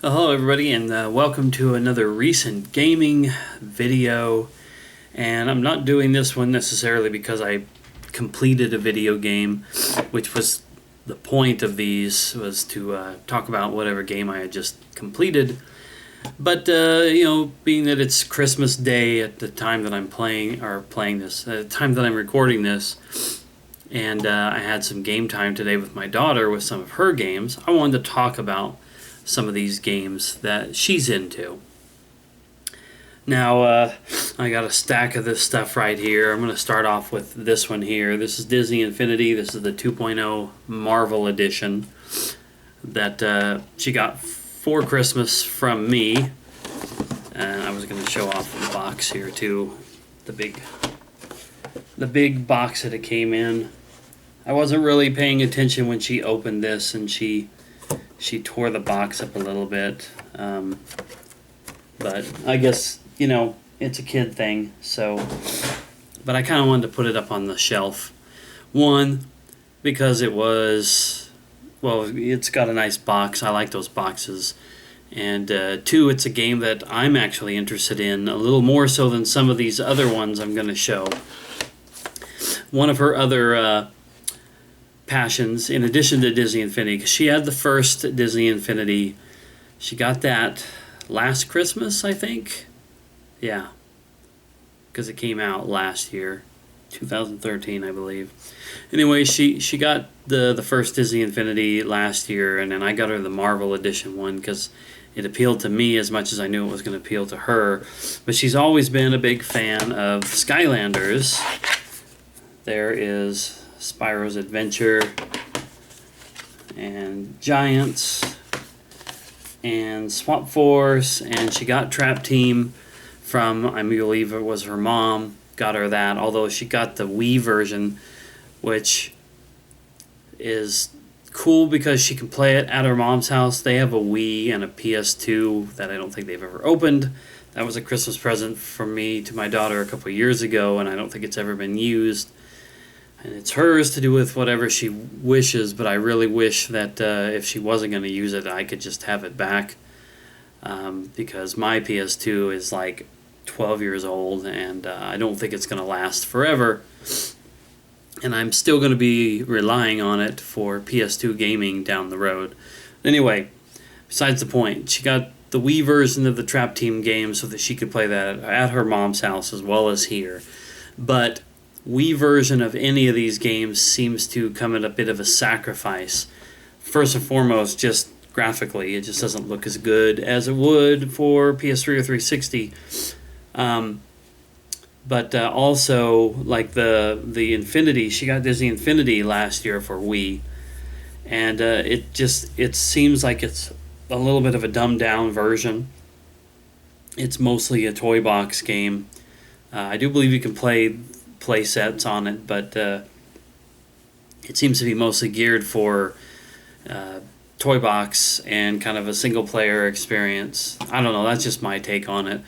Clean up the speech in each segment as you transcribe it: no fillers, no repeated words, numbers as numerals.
Hello everybody and welcome to another recent gaming video. And I'm not doing this one necessarily because I completed a video game, which was the point of these, was to talk about whatever game I had just completed. But being that it's Christmas Day at the time that I'm playing this, at the time that I'm recording this, and I had some game time today with my daughter with some of her games, I wanted to talk about some of these games that she's into. Now, I got a stack of this stuff right here. I'm going to start off with this one here. This is Disney Infinity. This is the 2.0 Marvel Edition that she got for Christmas from me. And I was going to show off the box here too. The big box that it came in. I wasn't really paying attention when she opened this, and she tore the box up a little bit, but I guess, it's a kid thing, so, but I kind of wanted to put it up on the shelf. One, because it's got a nice box. I like those boxes. And two, it's a game that I'm actually interested in, a little more so than some of these other ones I'm going to show. One of her other passions, in addition to Disney Infinity, because she had the first Disney Infinity. She got that last Christmas, I think. Yeah, because it came out last year, 2013, I believe. Anyway, she got the first Disney Infinity last year, and then I got her the Marvel Edition one because it appealed to me as much as I knew it was going to appeal to her. But she's always been a big fan of Skylanders. There is Spyro's Adventure, and Giants, and Swap Force, and she got Trap Team from, I believe it was her mom, got her that, although she got the Wii version, which is cool because she can play it at her mom's house. They have a Wii and a PS2 that I don't think they've ever opened. That was a Christmas present from me to my daughter a couple years ago, and I don't think it's ever been used. And it's hers to do with whatever she wishes, but I really wish that if she wasn't going to use it, I could just have it back. Because my PS2 is like 12 years old, and I don't think it's going to last forever. And I'm still going to be relying on it for PS2 gaming down the road. Anyway, besides the point, she got the Wii version of the Trap Team game so that she could play that at her mom's house as well as here. But Wii version of any of these games seems to come at a bit of a sacrifice. First and foremost, just graphically, it just doesn't look as good as it would for PS3 or 360. But also, like the Infinity, she got Disney Infinity last year for Wii, and it seems like it's a little bit of a dumbed down version. It's mostly a toy box game. I do believe you can play sets on it, but it seems to be mostly geared for toy box and kind of a single player experience. I don't know, that's just my take on it.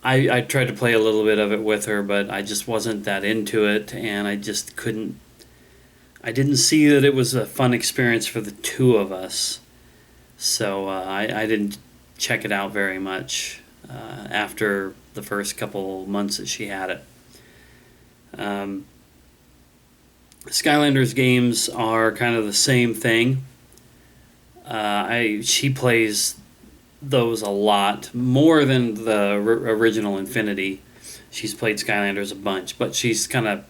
I tried to play a little bit of it with her, but I just wasn't that into it, and I didn't see that it was a fun experience for the two of us, so I didn't check it out very much after the first couple months that she had it. Skylanders games are kind of the same thing. She plays those a lot more than the original Infinity. She's played Skylanders a bunch, but she's kind of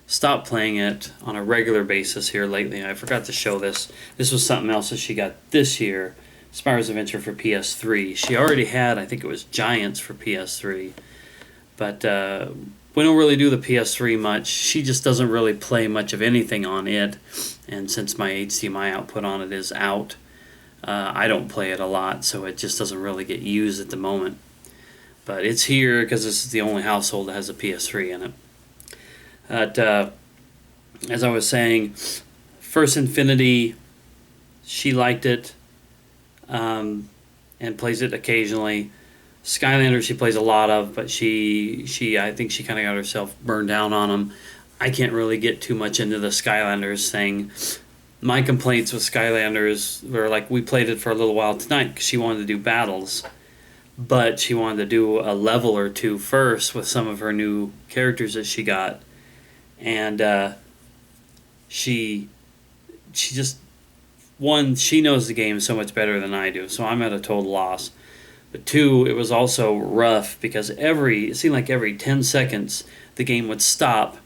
stopped playing it on a regular basis here lately. I forgot to show this. This was something else that she got this year, Spyro's Adventure for PS3. She already had, I think it was Giants for PS3, but we don't really do the PS3 much. She just doesn't really play much of anything on it, and since my HDMI output on it is out, I don't play it a lot, so it just doesn't really get used at the moment. But it's here because this is the only household that has a PS3 in it. But as I was saying, first Infinity, she liked it and plays it occasionally. Skylanders she plays a lot of, but I think she kind of got herself burned down on them. I can't really get too much into the Skylanders thing. my complaints with Skylanders were like, we played it for a little while tonight because she wanted to do battles, but she wanted to do a level or two first with some of her new characters that she got, and she just, one, she knows the game so much better than I do, so I'm at a total loss. But two, it was also rough because it seemed like every 10 seconds the game would stop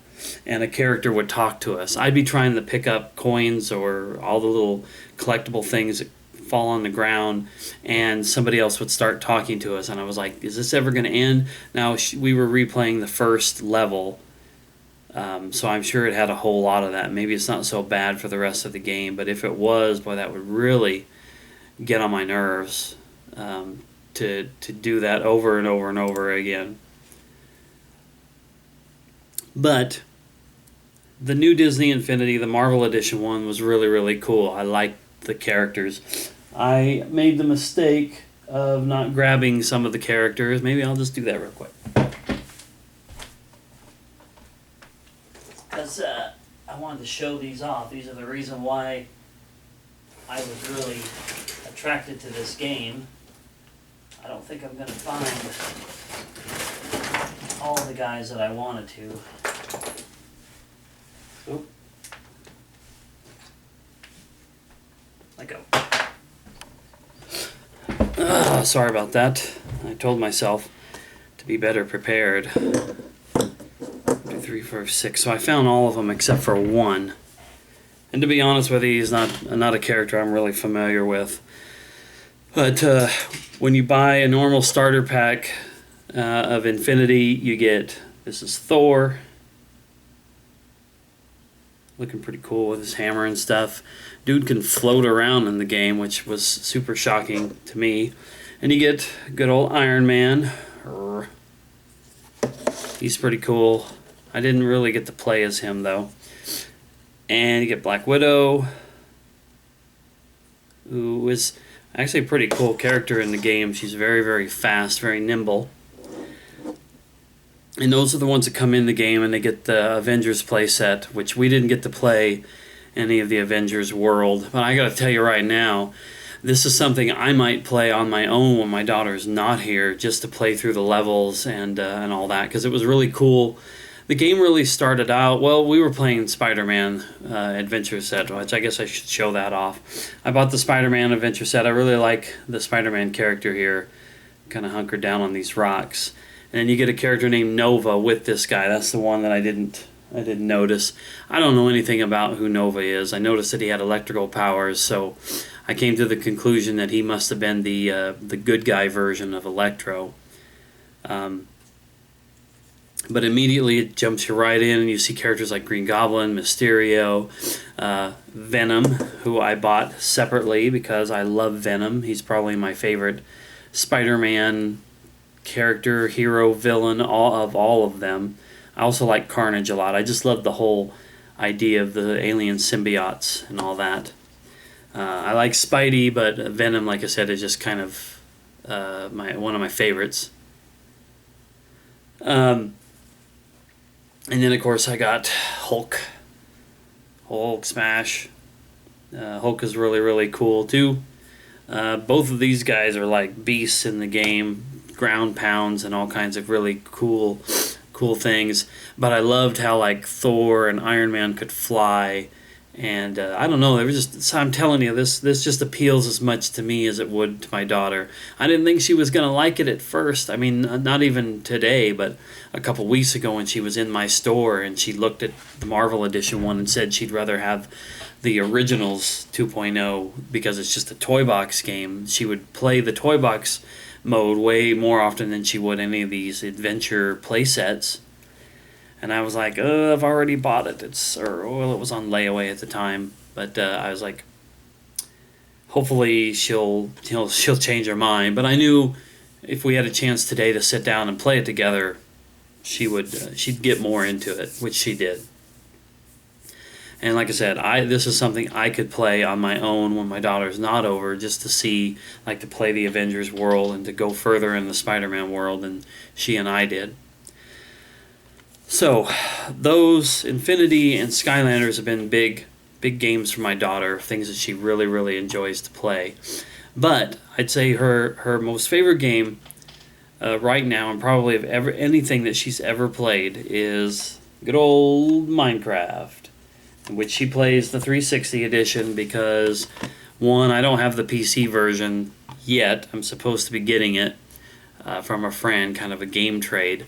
and a character would talk to us. I'd be trying to pick up coins or all the little collectible things that fall on the ground, and somebody else would start talking to us, and I was like, is this ever going to end? Now, we were replaying the first level, so I'm sure it had a whole lot of that. Maybe it's not so bad for the rest of the game, but if it was, boy, that would really get on my nerves, to do that over and over and over again. But the new Disney Infinity, the Marvel Edition one, was really, really cool. I liked the characters. I made the mistake of not grabbing some of the characters. Maybe I'll just do that real quick. Because I wanted to show these off. These are the reason why I was really attracted to this game. I don't think I'm going to find all the guys that I wanted to. Oop. Let go. Sorry about that. I told myself to be better prepared. 2, 3, 4, 6. So I found all of them except for one. And to be honest with you, he's not a character I'm really familiar with. But when you buy a normal starter pack of Infinity, you get, this is Thor. Looking pretty cool with his hammer and stuff. Dude can float around in the game, which was super shocking to me. And you get good old Iron Man. He's pretty cool. I didn't really get to play as him, though. And you get Black Widow, who is actually a pretty cool character in the game. She's very, very fast, very nimble. And those are the ones that come in the game, and they get the Avengers playset, which we didn't get to play any of the Avengers world. But I got to tell you right now, this is something I might play on my own when my daughter's not here, just to play through the levels and all that, because it was really cool. The game really started out, well, we were playing Spider-Man Adventure Set, which I guess I should show that off. I bought the Spider-Man Adventure Set. I really like the Spider-Man character here. Kind of hunkered down on these rocks. And then you get a character named Nova with this guy. That's the one that I didn't notice. I don't know anything about who Nova is. I noticed that he had electrical powers, so I came to the conclusion that he must have been the good guy version of Electro. But immediately it jumps you right in, and you see characters like Green Goblin, Mysterio, Venom, who I bought separately because I love Venom. He's probably my favorite Spider-Man character, hero, villain, all of them. I also like Carnage a lot. I just love the whole idea of the alien symbiotes and all that. I like Spidey, but Venom, like I said, is just kind of one of my favorites. And then, of course, I got Hulk smash. Hulk is really, really cool, too. Both of these guys are like beasts in the game, ground pounds and all kinds of really cool things. But I loved how, like, Thor and Iron Man could fly. And I don't know, I'm telling you, this just appeals as much to me as it would to my daughter. I didn't think she was going to like it at first. I mean, not even today, but a couple weeks ago when she was in my store and she looked at the Marvel Edition one and said she'd rather have the Originals 2.0 because it's just a toy box game. She would play the toy box mode way more often than she would any of these adventure play sets. And I was like, I've already bought it. It was on layaway at the time. But I was like, hopefully she'll change her mind. But I knew if we had a chance today to sit down and play it together, she'd get more into it, which she did. And like I said, this is something I could play on my own when my daughter's not over, just to see, like, to play the Avengers world and to go further in the Spider-Man world than she and I did. So, those Infinity and Skylanders have been big big games for my daughter, things that she really, really enjoys to play. But I'd say her most favorite game right now, and probably of anything that she's ever played, is good old Minecraft, in which she plays the 360 edition because, one, I don't have the PC version yet. I'm supposed to be getting it from a friend, kind of a game trade.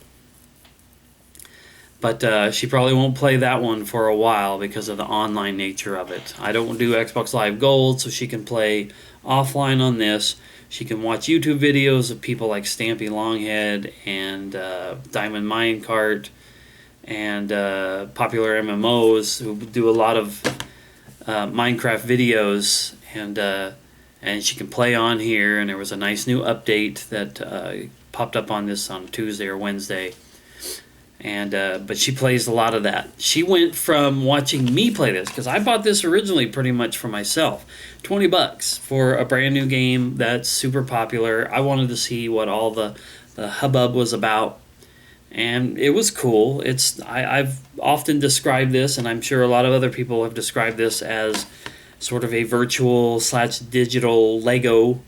But she probably won't play that one for a while because of the online nature of it. I don't do Xbox Live Gold, so she can play offline on this. She can watch YouTube videos of people like Stampy Longhead and Diamond Minecart and popular MMOs who do a lot of Minecraft videos, and she can play on here. And there was a nice new update that popped up on this on Tuesday or Wednesday. And but she plays a lot of that. She went from watching me play this, because I bought this originally pretty much for myself, $20 for a brand new game that's super popular. I wanted to see what all the hubbub was about, and it was cool. I've often described this, and I'm sure a lot of other people have described this as sort of a virtual / digital Lego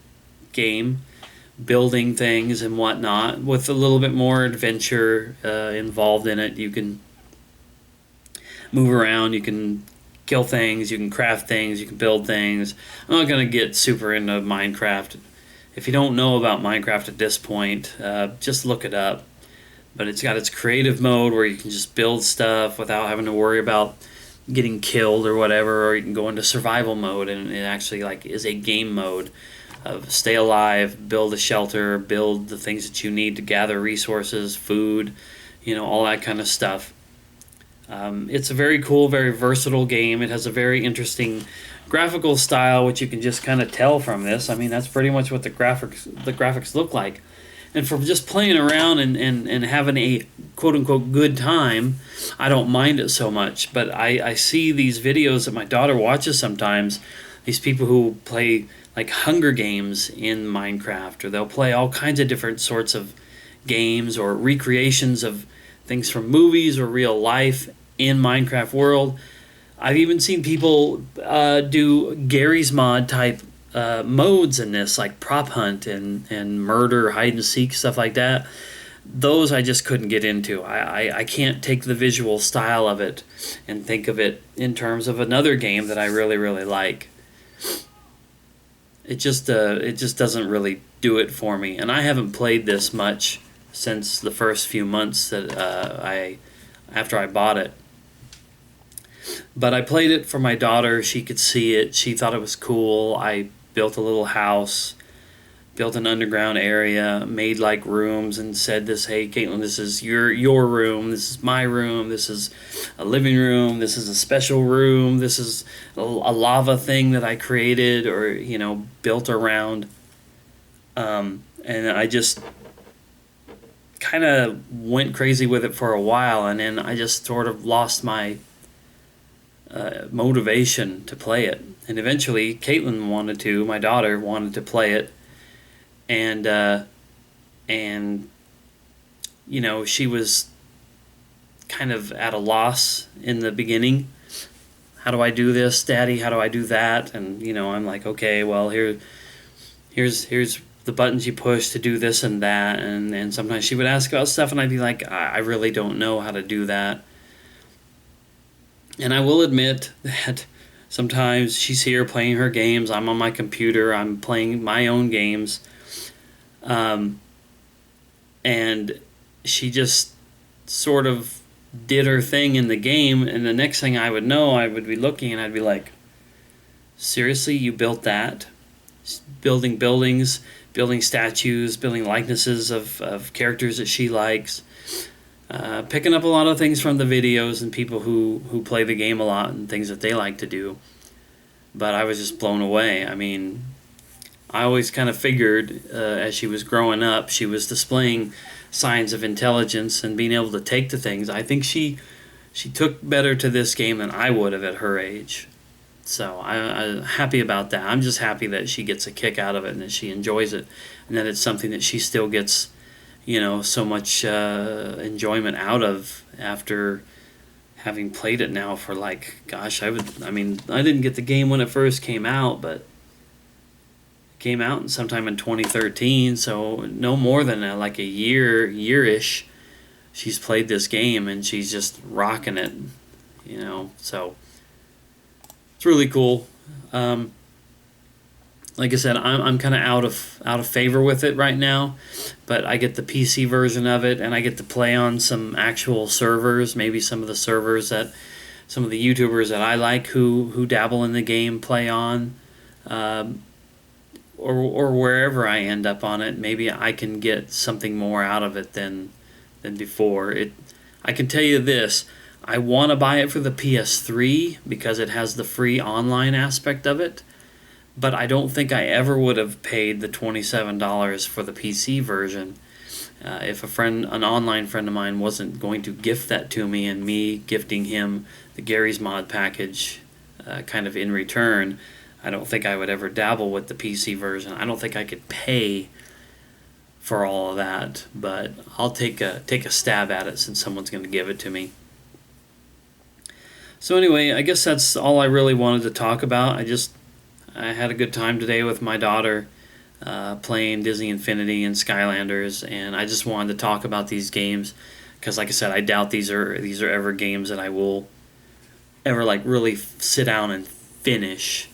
game, building things and whatnot, with a little bit more adventure involved in it. You can move around, you can kill things, you can craft things, you can build things. I'm not going to get super into Minecraft. If you don't know about Minecraft at this point, just look it up. But it's got its creative mode where you can just build stuff without having to worry about getting killed or whatever, or you can go into survival mode, and it actually is a game mode of stay alive, build a shelter, build the things that you need to gather resources, food, all that kind of stuff. It's a very cool, very versatile game. It has a very interesting graphical style, which you can just kind of tell from this. I mean, that's pretty much what the graphics look like. And for just playing around and having a quote-unquote good time, I don't mind it so much. But I see these videos that my daughter watches sometimes, these people who play like Hunger Games in Minecraft, or they'll play all kinds of different sorts of games or recreations of things from movies or real life in Minecraft world. I've even seen people do Gary's Mod type modes in this, like prop hunt and murder, hide and seek, stuff like that. Those I just couldn't get into. I can't take the visual style of it and think of it in terms of another game that I really, really like. It just doesn't really do it for me, and I haven't played this much since the first few months that after I bought it. But I played it for my daughter. She could see it. She thought it was cool. I built a little house, built an underground area, made like rooms, and said this, hey Caitlin, this is your room, this is my room, this is a living room, this is a special room, this is a lava thing that I created or built around, and I just kind of went crazy with it for a while, and then I just sort of lost my motivation to play it. And eventually Caitlin my daughter wanted to play it, and she was kind of at a loss in the beginning. How do I do this, Daddy? How do I do that? And I'm like, okay, well, here's the buttons you push to do this and that. And sometimes she would ask about stuff, and I'd be like, I really don't know how to do that. And I will admit that sometimes she's here playing her games, I'm on my computer, I'm playing my own games, and she just sort of did her thing in the game, and the next thing I would know, I would be looking and I'd be like, seriously, you built that? Building buildings, building statues, building likenesses of characters that she likes. Picking up a lot of things from the videos and people who play the game a lot and things that they like to do. But I was just blown away. I mean, I always kind of figured as she was growing up, she was displaying signs of intelligence and being able to take to things. I think she took better to this game than I would have at her age. So I'm happy about that. I'm just happy that she gets a kick out of it and that she enjoys it, and that it's something that she still gets so much enjoyment out of after having played it now for like, gosh, I didn't get the game when it first came out, but it came out sometime in 2013, so no more than like a year-ish she's played this game, and she's just rocking it, so it's really cool. Like I said, I'm kind of out of favor with it right now, but I get the PC version of it, and I get to play on some actual servers. Maybe some of the servers that some of the YouTubers that I like who dabble in the game play on, or wherever I end up on it. Maybe I can get something more out of it than before. I can tell you this: I want to buy it for the PS3 because it has the free online aspect of it. But I don't think I ever would have paid the $27 for the PC version if an online friend of mine wasn't going to gift that to me, and me gifting him the Gary's Mod package kind of in return. I don't think I would ever dabble with the PC version. I don't think I could pay for all of that, but I'll take a stab at it since someone's going to give it to me. So anyway, I guess that's all I really wanted to talk about. I had a good time today with my daughter playing Disney Infinity and Skylanders, and I just wanted to talk about these games because, like I said, I doubt these are ever games that I will ever like really sit down and finish.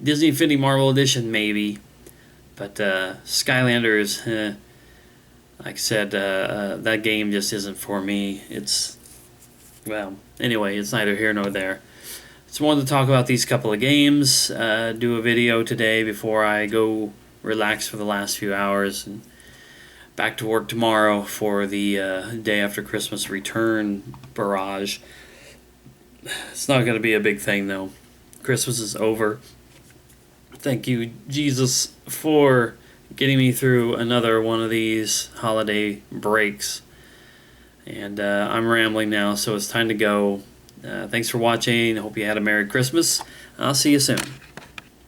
Disney Infinity Marvel Edition maybe, but Skylanders, like I said, that game just isn't for me. Anyway, it's neither here nor there. Just wanted to talk about these couple of games, do a video today before I go relax for the last few hours, and back to work tomorrow for the day after Christmas return barrage. It's not going to be a big thing though. Christmas is over. Thank you, Jesus, for getting me through another one of these holiday breaks. And I'm rambling now, so it's time to go. Thanks for watching. Hope you had a Merry Christmas. I'll see you soon.